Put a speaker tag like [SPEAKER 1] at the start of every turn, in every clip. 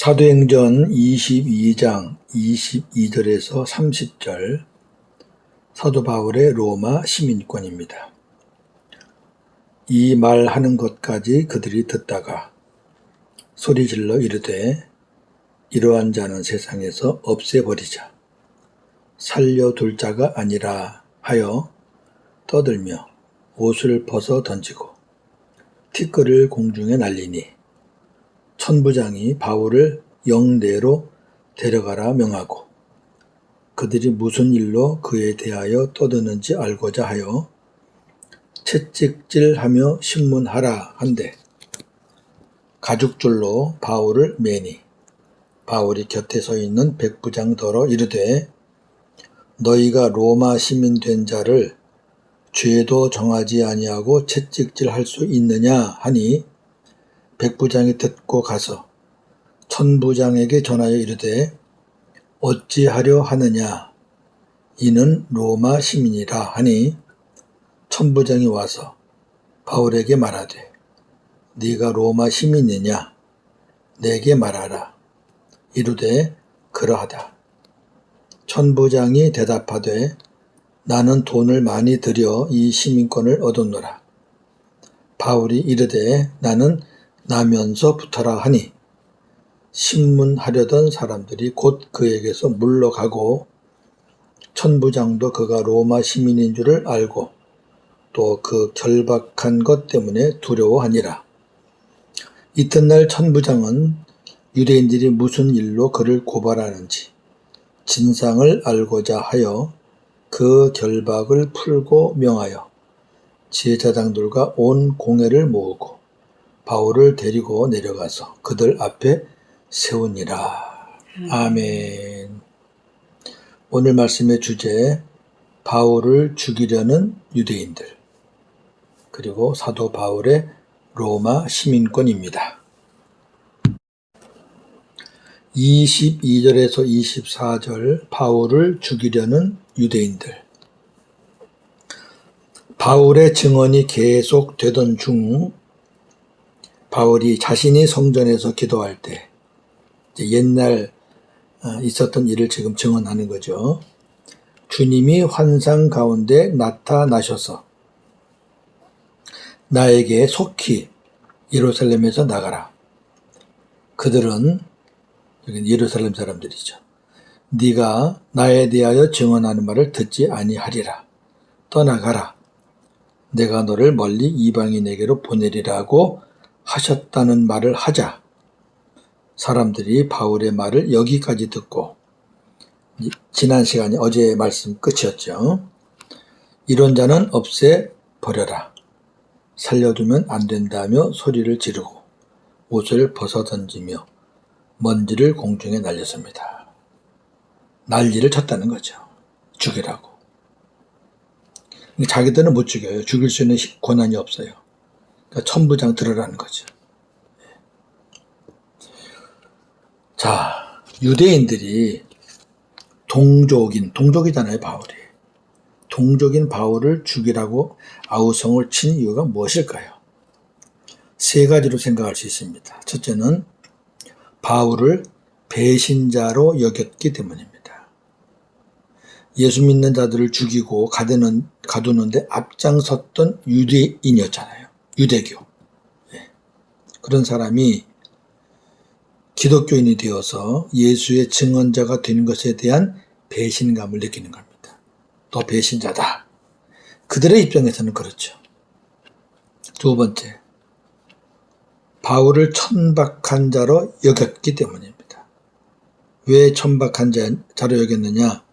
[SPEAKER 1] 사도행전 22장 22절에서 30절 사도 바울의 로마 시민권입니다. 이 말하는 것까지 그들이 듣다가 소리질러 이르되 이러한 자는 세상에서 없애버리자 살려둘 자가 아니라 하여 떠들며 옷을 벗어 던지고 티끌을 공중에 날리니 천부장이 바울을 영내로 데려가라 명하고 그들이 무슨 일로 그에 대하여 떠드는지 알고자 하여 채찍질하며 신문하라 한데 가죽줄로 바울을 매니 바울이 곁에 서 있는 백부장더러 이르되 너희가 로마 시민 된 자를 죄도 정하지 아니하고 채찍질할 수 있느냐 하니 백부장이 듣고 가서 천부장에게 전하여 이르되 어찌하려 하느냐 이는 로마 시민이라 하니 천부장이 와서 바울에게 말하되 네가 로마 시민이냐 내게 말하라 이르되 그러하다. 천부장이 대답하되 나는 돈을 많이 들여 이 시민권을 얻었노라. 바울이 이르되 나는 나면서 붙어라 하니 신문하려던 사람들이 곧 그에게서 물러가고 천부장도 그가 로마 시민인 줄을 알고 또 그 결박한 것 때문에 두려워하니라. 이튿날 천부장은 유대인들이 무슨 일로 그를 고발하는지 진상을 알고자 하여 그 결박을 풀고 명하여 제사장들과 온 공회를 모으고 바울을 데리고 내려가서 그들 앞에 세우니라. 아멘. 오늘 말씀의 주제 바울을 죽이려는 유대인들 그리고 사도 바울의 로마 시민권입니다. 22절에서 24절 바울을 죽이려는 유대인들 바울의 증언이 계속 되던 중 바울이 자신이 성전에서 기도할 때 옛날 있었던 일을 지금 증언하는 거죠. 주님이 환상 가운데 나타나셔서 나에게 속히 예루살렘에서 나가라. 그들은 여기 예루살렘 사람들이죠. 네가 나에 대하여 증언하는 말을 듣지 아니하리라. 떠나가라. 내가 너를 멀리 이방인에게로 보내리라고 하셨다는 말을 하자 사람들이 바울의 말을 여기까지 듣고 지난 시간에 어제의 말씀 끝이었죠. 이런 자는 없애버려라. 살려두면 안 된다며 소리를 지르고 옷을 벗어던지며 먼지를 공중에 날렸습니다. 난리를 쳤다는 거죠. 죽이라고. 자기들은 못 죽여요. 죽일 수 있는 권한이 없어요. 그러니까 천부장 들으라는 거죠. 자, 유대인들이 동족이잖아요, 바울이. 동족인 바울을 죽이라고 아우성을 친 이유가 무엇일까요? 세 가지로 생각할 수 있습니다. 첫째는 바울을 배신자로 여겼기 때문입니다. 예수 믿는 자들을 죽이고 가두는데 앞장섰던 유대인이었잖아요. 유대교. 그런 사람이 기독교인이 되어서 예수의 증언자가 되는 것에 대한 배신감을 느끼는 겁니다. 너 배신자다. 그들의 입장에서는 그렇죠. 두 번째, 바울을 천박한 자로 여겼기 때문입니다. 왜 천박한 자로 여겼느냐?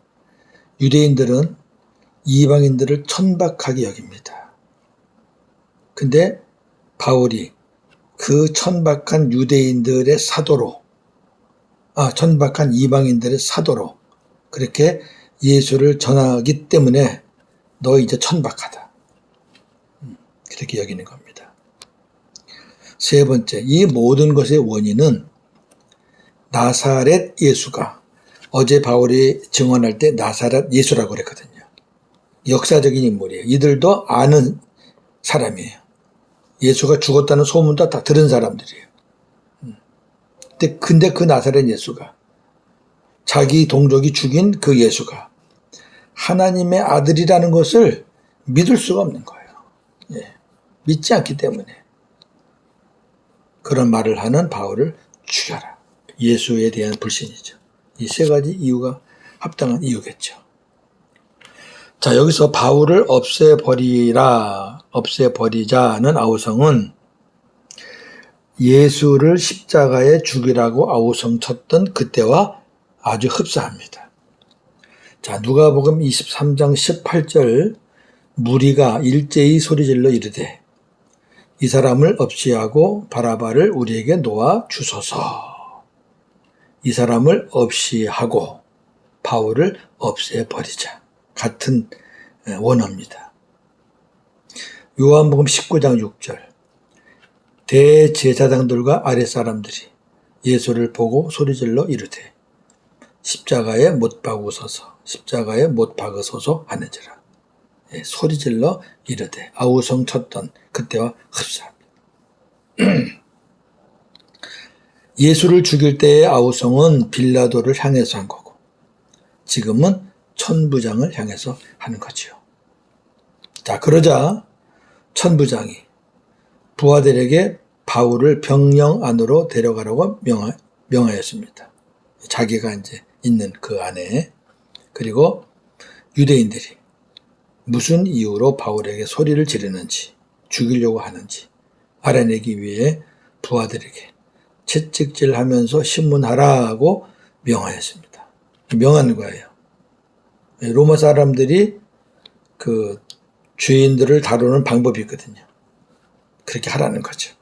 [SPEAKER 1] 유대인들은 이방인들을 천박하게 여깁니다. 근데 바울이 그 천박한 유대인들의 천박한 이방인들의 사도로 그렇게 예수를 전하기 때문에 너 이제 천박하다. 그렇게 여기는 겁니다. 세 번째, 이 모든 것의 원인은 나사렛 예수가 어제 바울이 증언할 때 나사렛 예수라고 그랬거든요. 역사적인 인물이에요. 이들도 아는 사람이에요. 예수가 죽었다는 소문도 다 들은 사람들이에요. 근데 그 나사렛 예수가, 자기 동족이 죽인 그 예수가 하나님의 아들이라는 것을 믿을 수가 없는 거예요. 예, 믿지 않기 때문에 그런 말을 하는 바울을 죽여라. 예수에 대한 불신이죠. 이 세 가지 이유가 합당한 이유겠죠. 자, 여기서 바울을 없애버리자는 아우성은 예수를 십자가에 죽이라고 아우성 쳤던 그때와 아주 흡사합니다. 자, 누가복음 23장 18절, 무리가 일제히 소리질러 이르되 이 사람을 없이하고 바라바를 우리에게 놓아 주소서. 이 사람을 없이하고 바울을 없애버리자. 같은 원어입니다. 요한복음 19장 6절, 대제사장들과 아랫사람들이 예수를 보고 소리질러 이르되 십자가에 못 박으소서, 십자가에 못 박으소서 하는지라. 예, 소리질러 이르되 아우성 쳤던 그때와 흡사합니다. 예수를 죽일 때의 아우성은 빌라도를 향해서 한 거고 지금은 천부장을 향해서 하는 거지요. 자, 그러자 천부장이 부하들에게 바울을 병영 안으로 데려가라고 명하였습니다. 자기가 이제 있는 그 안에. 그리고 유대인들이 무슨 이유로 바울에게 소리를 지르는지, 죽이려고 하는지 알아내기 위해 부하들에게 채찍질하면서 신문하라고 명하였습니다. 명하는 거예요. 로마 사람들이 그 죄인들을 다루는 방법이 있거든요. 그렇게 하라는 거죠.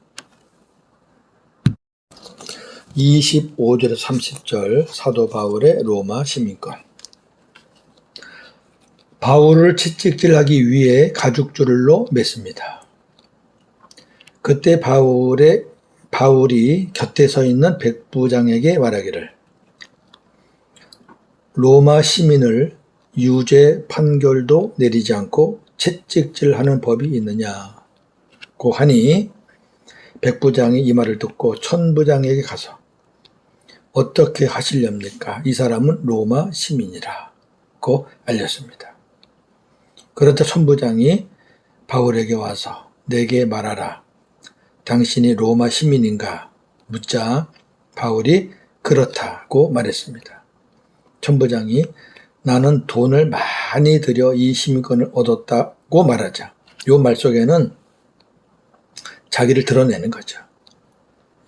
[SPEAKER 1] 25절에서 30절 사도 바울의 로마 시민권. 바울을 채찍질하기 위해 가죽줄로 맸습니다. 그때 바울이 곁에 서 있는 백부장에게 말하기를 로마 시민을 유죄 판결도 내리지 않고 채찍질하는 법이 있느냐고 하니 백부장이 이 말을 듣고 천부장에게 가서 어떻게 하시렵니까? 이 사람은 로마 시민이라고 알렸습니다. 그러자 천부장이 바울에게 와서 내게 말하라. 당신이 로마 시민인가? 묻자 바울이 그렇다고 말했습니다. 천부장이 나는 돈을 많이 들여 이 시민권을 얻었다고 말하자 이 말 속에는 자기를 드러내는 거죠.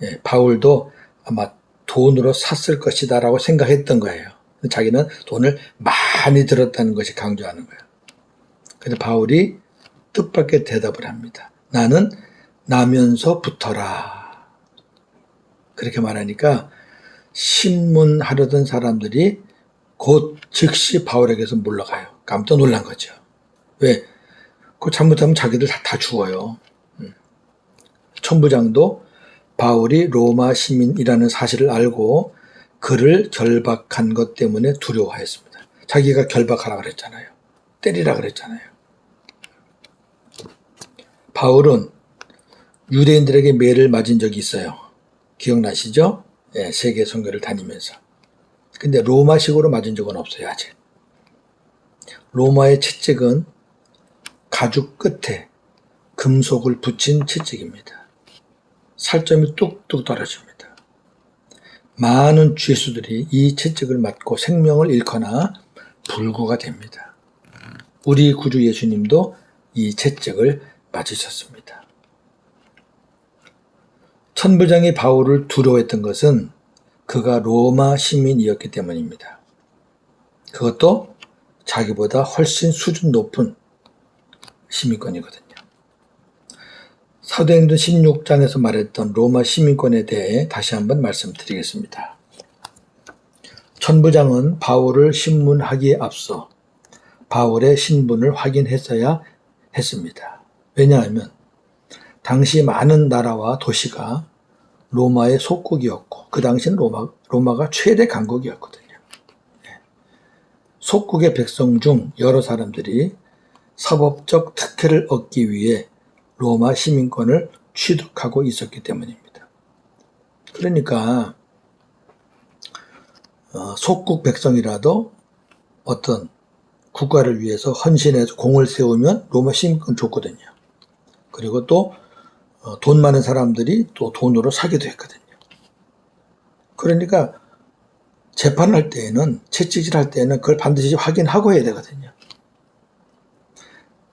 [SPEAKER 1] 예, 바울도 아마 돈으로 샀을 것이다 라고 생각했던 거예요. 자기는 돈을 많이 들었다는 것이 강조하는 거예요. 그래서 바울이 뜻밖의 대답을 합니다. 나는 나면서 붙어라. 그렇게 말하니까 신문하려던 사람들이 곧 즉시 바울에게서 물러가요. 깜짝 놀란 거죠. 왜? 그거 잘못하면 자기들 다 죽어요. 천부장도 바울이 로마 시민이라는 사실을 알고 그를 결박한 것 때문에 두려워하였습니다. 자기가 결박하라 그랬잖아요. 때리라 그랬잖아요. 바울은 유대인들에게 매를 맞은 적이 있어요. 기억나시죠? 예, 세계 선교를 다니면서. 근데 로마식으로 맞은 적은 없어요, 아직. 로마의 채찍은 가죽 끝에 금속을 붙인 채찍입니다. 살점이 뚝뚝 떨어집니다. 많은 죄수들이 이 채찍을 맞고 생명을 잃거나 불구가 됩니다. 우리 구주 예수님도 이 채찍을 맞으셨습니다. 천부장이 바울을 두려워했던 것은 그가 로마 시민이었기 때문입니다. 그것도 자기보다 훨씬 수준 높은 시민권이거든요. 사도행전 16장에서 말했던 로마 시민권에 대해 다시 한번 말씀드리겠습니다. 천부장은 바울을 신문하기에 앞서 바울의 신분을 확인했어야 했습니다. 왜냐하면 당시 많은 나라와 도시가 로마의 속국이었고 그 당시는 로마가 최대 강국이었거든요. 속국의 백성 중 여러 사람들이 사법적 특혜를 얻기 위해 로마 시민권을 취득하고 있었기 때문입니다. 그러니까 속국 백성이라도 어떤 국가를 위해서 헌신해서 공을 세우면 로마 시민권 줬거든요. 그리고 또 돈 많은 사람들이 또 돈으로 사기도 했거든요. 그러니까 재판할 때에는, 채찍질할 때에는 그걸 반드시 확인하고 해야 되거든요.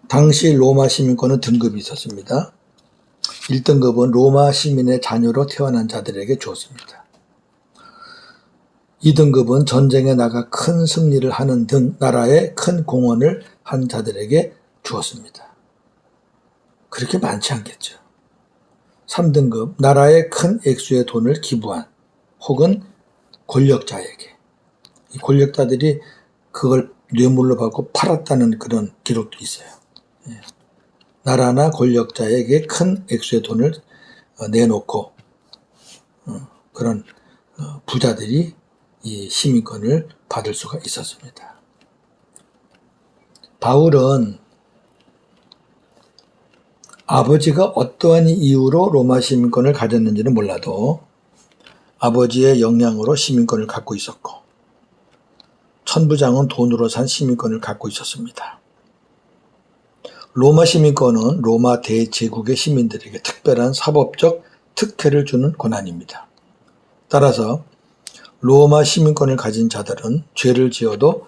[SPEAKER 1] 당시 로마 시민권은 등급이 있었습니다. 1등급은 로마 시민의 자녀로 태어난 자들에게 주었습니다. 2등급은 전쟁에 나가 큰 승리를 하는 등 나라에 큰 공헌을 한 자들에게 주었습니다. 그렇게 많지 않겠죠. 3등급, 나라에 큰 액수의 돈을 기부한 혹은 권력자에게. 이 권력자들이 그걸 뇌물로 받고 팔았다는 그런 기록도 있어요. 나라나 권력자에게 큰 액수의 돈을 내놓고 그런 부자들이 이 시민권을 받을 수가 있었습니다. 바울은 아버지가 어떠한 이유로 로마 시민권을 가졌는지는 몰라도 아버지의 영향으로 시민권을 갖고 있었고 천부장은 돈으로 산 시민권을 갖고 있었습니다. 로마 시민권은 로마 대제국의 시민들에게 특별한 사법적 특혜를 주는 권한입니다. 따라서 로마 시민권을 가진 자들은 죄를 지어도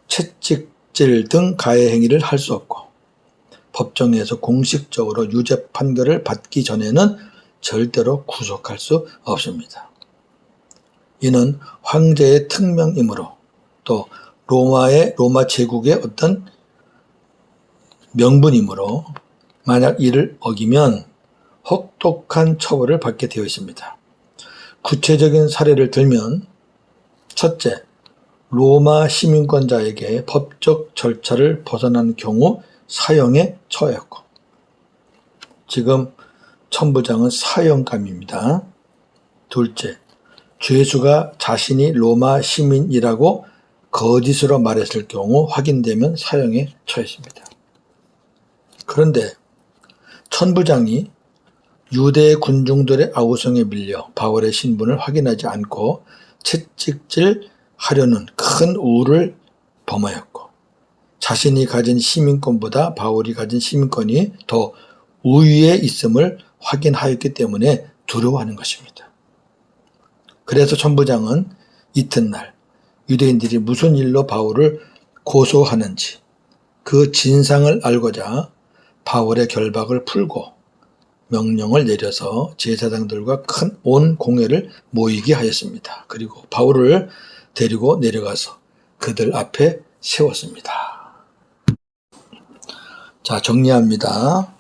[SPEAKER 1] 채찍질 등 가해 행위를 할 수 없고 법정에서 공식적으로 유죄 판결을 받기 전에는 절대로 구속할 수 없습니다. 이는 황제의 특명이므로 또 로마 제국의 어떤 명분이므로 만약 이를 어기면 혹독한 처벌을 받게 되어 있습니다. 구체적인 사례를 들면 첫째, 로마 시민권자에게 법적 절차를 벗어난 경우 사형에 처했고 지금 천부장은 사형감입니다. 둘째, 죄수가 자신이 로마 시민이라고 거짓으로 말했을 경우 확인되면 사형에 처했습니다. 그런데 천부장이 유대 군중들의 아우성에 밀려 바울의 신분을 확인하지 않고 채찍질 하려는 큰 우를 범하였고 자신이 가진 시민권보다 바울이 가진 시민권이 더 우위에 있음을 확인하였기 때문에 두려워하는 것입니다. 그래서 천부장은 이튿날 유대인들이 무슨 일로 바울을 고소하는지 그 진상을 알고자 바울의 결박을 풀고 명령을 내려서 제사장들과 큰 온 공회를 모이게 하였습니다. 그리고 바울을 데리고 내려가서 그들 앞에 세웠습니다. 자, 정리합니다.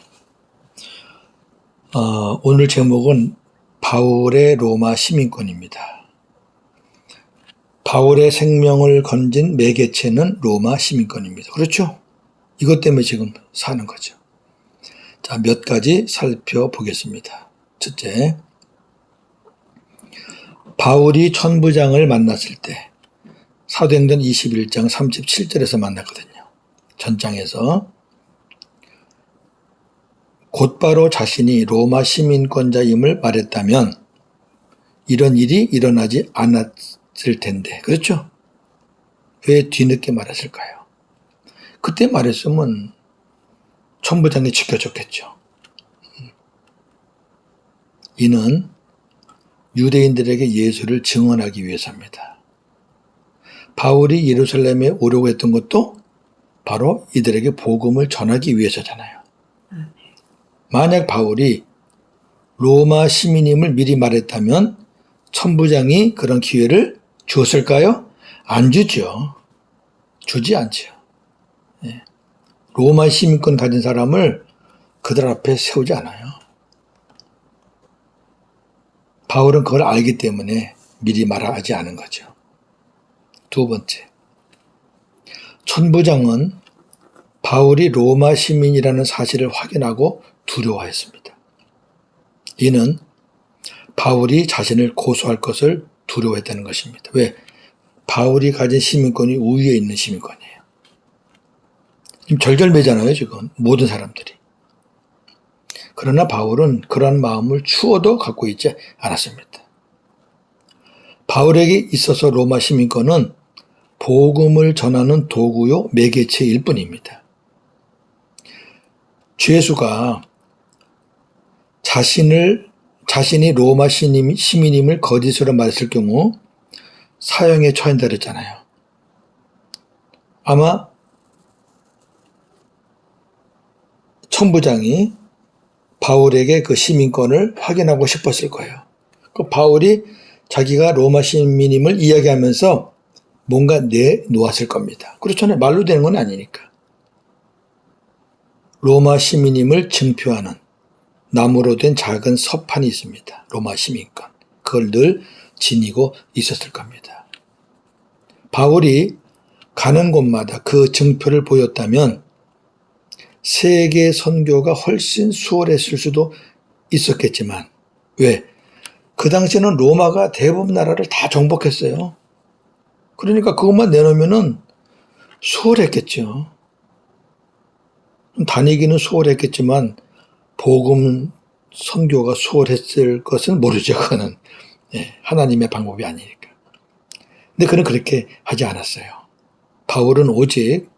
[SPEAKER 1] 오늘 제목은 바울의 로마 시민권입니다. 바울의 생명을 건진 매개체는 로마 시민권입니다. 그렇죠? 이것 때문에 지금 사는 거죠. 자, 몇 가지 살펴보겠습니다. 첫째, 바울이 천부장을 만났을 때 사도행전 21장 37절에서 만났거든요. 전장에서 곧바로 자신이 로마 시민권자임을 말했다면 이런 일이 일어나지 않았을 텐데, 그렇죠? 왜 뒤늦게 말했을까요? 그때 말했으면 천부장이 지켜줬겠죠. 이는 유대인들에게 예수를 증언하기 위해서입니다. 바울이 예루살렘에 오려고 했던 것도 바로 이들에게 복음을 전하기 위해서잖아요. 만약 바울이 로마 시민임을 미리 말했다면 천부장이 그런 기회를 주었을까요? 안 주죠. 주지 않죠. 로마 시민권 가진 사람을 그들 앞에 세우지 않아요. 바울은 그걸 알기 때문에 미리 말하지 않은 거죠. 두 번째, 천부장은 바울이 로마 시민이라는 사실을 확인하고 두려워했습니다. 이는 바울이 자신을 고소할 것을 두려워했다는 것입니다. 왜? 바울이 가진 시민권이 우위에 있는 시민권이에요. 지금 절절매잖아요, 지금 모든 사람들이. 그러나 바울은 그러한 마음을 추워도 갖고 있지 않았습니다. 바울에게 있어서 로마 시민권은 복음을 전하는 도구요 매개체일 뿐입니다. 주 예수가 자신이 로마 시민임을 거짓으로 말했을 경우 사형에 처한다 그랬잖아요. 아마 천부장이 바울에게 그 시민권을 확인하고 싶었을 거예요. 그 바울이 자기가 로마 시민임을 이야기하면서 뭔가 내놓았을 겁니다. 그렇잖아요. 말로 되는 건 아니니까. 로마 시민임을 증표하는 나무로 된 작은 서판이 있습니다. 로마 시민권. 그걸 늘 지니고 있었을 겁니다. 바울이 가는 곳마다 그 증표를 보였다면 세계 선교가 훨씬 수월했을 수도 있었겠지만 왜? 그 당시에는 로마가 대부분 나라를 다 정복했어요. 그러니까 그것만 내놓으면은 수월했겠죠. 다니기는 수월했겠지만 복음 선교가 수월했을 것은 모르죠. 그거는 하나님의 방법이 아니니까. 근데 그는 그렇게 하지 않았어요. 바울은 오직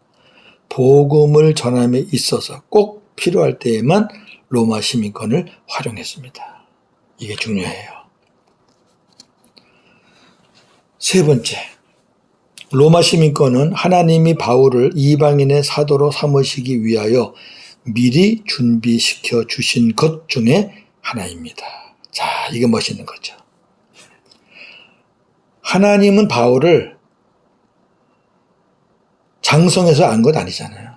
[SPEAKER 1] 복음을 전함에 있어서 꼭 필요할 때에만 로마 시민권을 활용했습니다. 이게 중요해요. 세 번째, 로마 시민권은 하나님이 바울을 이방인의 사도로 삼으시기 위하여 미리 준비시켜 주신 것 중에 하나입니다. 자, 이게 멋있는 거죠. 하나님은 바울을 장성해서 안 것 아니잖아요.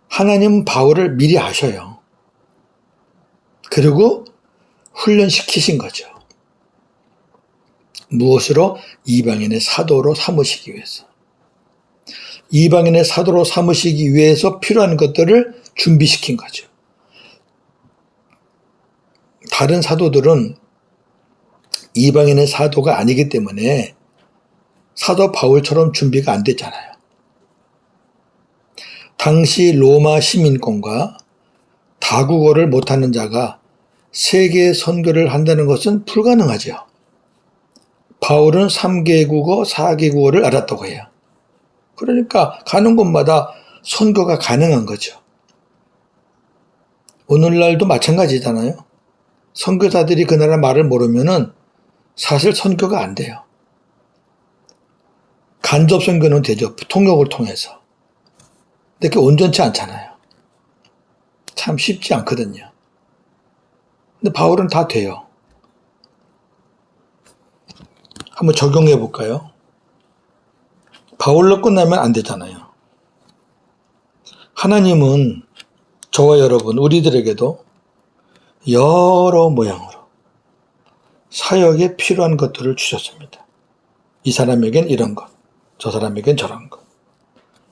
[SPEAKER 1] 하나님은 바울을 미리 아셔요. 그리고 훈련시키신 거죠. 무엇으로? 이방인의 사도로 삼으시기 위해서. 이방인의 사도로 삼으시기 위해서 필요한 것들을 준비시킨 거죠. 다른 사도들은 이방인의 사도가 아니기 때문에 사도 바울처럼 준비가 안 됐잖아요. 당시 로마 시민권과 다국어를 못하는 자가 세계 선교를 한다는 것은 불가능하죠. 바울은 3개국어, 4개국어를 알았다고 해요. 그러니까 가는 곳마다 선교가 가능한 거죠. 오늘날도 마찬가지잖아요. 선교사들이 그 나라 말을 모르면은 사실 선교가 안 돼요. 간접 선교는 되죠. 통역을 통해서. 근데 그게 온전치 않잖아요. 참 쉽지 않거든요. 근데 바울은 다 돼요. 한번 적용해 볼까요? 바울로 끝나면 안 되잖아요. 하나님은 저와 여러분, 우리들에게도 여러 모양으로 사역에 필요한 것들을 주셨습니다. 이 사람에겐 이런 것, 저 사람에겐 저런 것.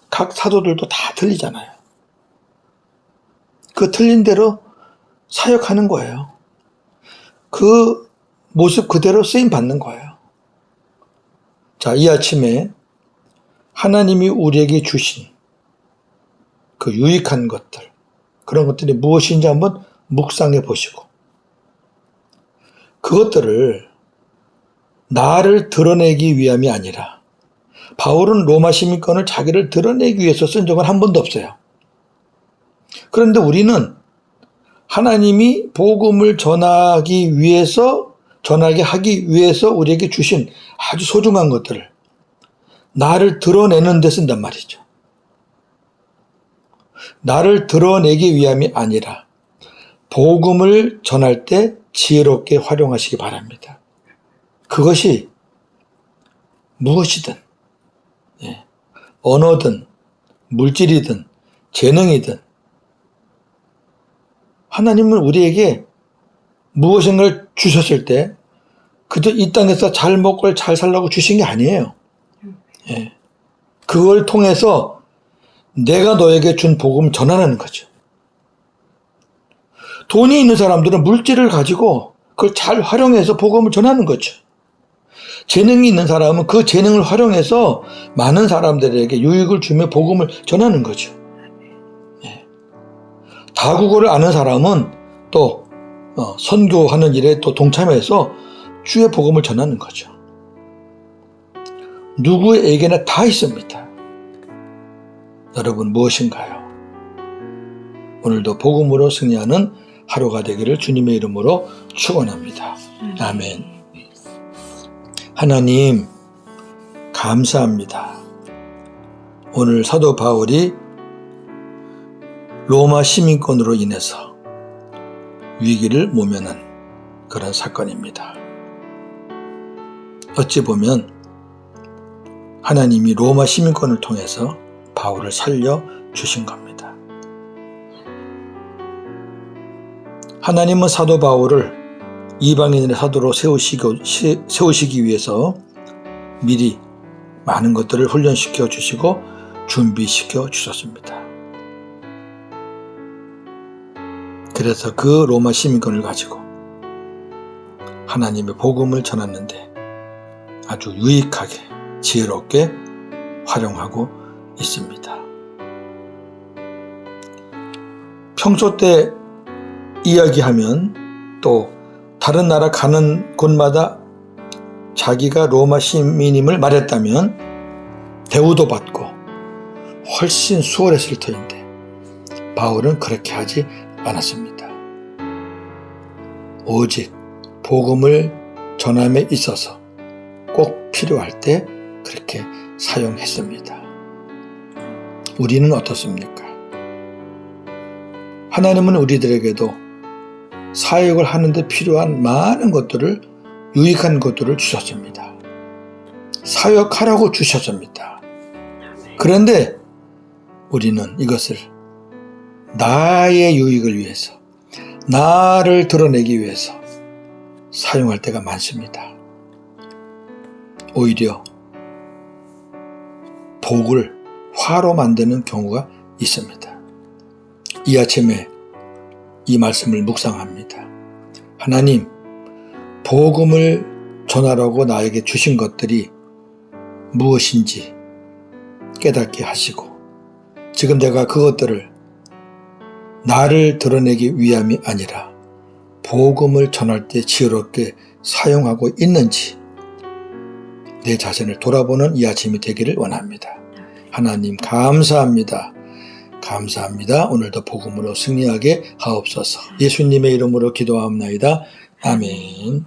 [SPEAKER 1] 각 사도들도 다 틀리잖아요. 그 틀린 대로 사역하는 거예요. 그 모습 그대로 쓰임 받는 거예요. 자, 이 아침에 하나님이 우리에게 주신 그 유익한 것들, 그런 것들이 무엇인지 한번 묵상해 보시고 그것들을 나를 드러내기 위함이 아니라 바울은 로마 시민권을 자기를 드러내기 위해서 쓴 적은 한 번도 없어요. 그런데 우리는 하나님이 복음을 전하게 하기 위해서 우리에게 주신 아주 소중한 것들을 나를 드러내는 데 쓴단 말이죠. 나를 드러내기 위함이 아니라 복음을 전할 때 지혜롭게 활용하시기 바랍니다. 그것이 무엇이든 언어든 물질이든 재능이든 하나님은 우리에게 무엇인가를 주셨을 때 그저 이 땅에서 잘 먹고 잘 살라고 주신 게 아니에요. 그걸 통해서 내가 너에게 준 복음 전하는 거죠. 돈이 있는 사람들은 물질을 가지고 그걸 잘 활용해서 복음을 전하는 거죠. 재능이 있는 사람은 그 재능을 활용해서 많은 사람들에게 유익을 주며 복음을 전하는 거죠. 다국어를 아는 사람은 또 선교하는 일에 또 동참해서 주의 복음을 전하는 거죠. 누구에게나 다 있습니다. 여러분 무엇인가요? 오늘도 복음으로 승리하는 하루가 되기를 주님의 이름으로 축원합니다. 아멘. 하나님 감사합니다. 오늘 사도 바울이 로마 시민권으로 인해서 위기를 모면한 그런 사건입니다. 어찌 보면 하나님이 로마 시민권을 통해서 바울을 살려주신 겁니다. 하나님은 사도 바울을 이방인의 사도로 세우시기 위해서 미리 많은 것들을 훈련시켜 주시고 준비시켜 주셨습니다. 그래서 그 로마 시민권을 가지고 하나님의 복음을 전했는데 아주 유익하게 지혜롭게 활용하고 있습니다. 평소 때 이야기하면 또 다른 나라 가는 곳마다 자기가 로마 시민임을 말했다면 대우도 받고 훨씬 수월했을 터인데 바울은 그렇게 하지 않았습니다. 오직 복음을 전함에 있어서 꼭 필요할 때 그렇게 사용했습니다. 우리는 어떻습니까? 하나님은 우리들에게도 사역을 하는데 필요한 많은 것들을, 유익한 것들을 주셨습니다. 사역하라고 주셨습니다. 그런데 우리는 이것을 나의 유익을 위해서, 나를 드러내기 위해서 사용할 때가 많습니다. 오히려 복을 화로 만드는 경우가 있습니다. 이 아침에 이 말씀을 묵상합니다. 하나님, 복음을 전하라고 나에게 주신 것들이 무엇인지 깨닫게 하시고 지금 내가 그것들을 나를 드러내기 위함이 아니라 복음을 전할 때 지혜롭게 사용하고 있는지 내 자신을 돌아보는 이 아침이 되기를 원합니다. 하나님 감사합니다. 감사합니다. 오늘도 복음으로 승리하게 하옵소서. 예수님의 이름으로 기도하옵나이다. 아멘.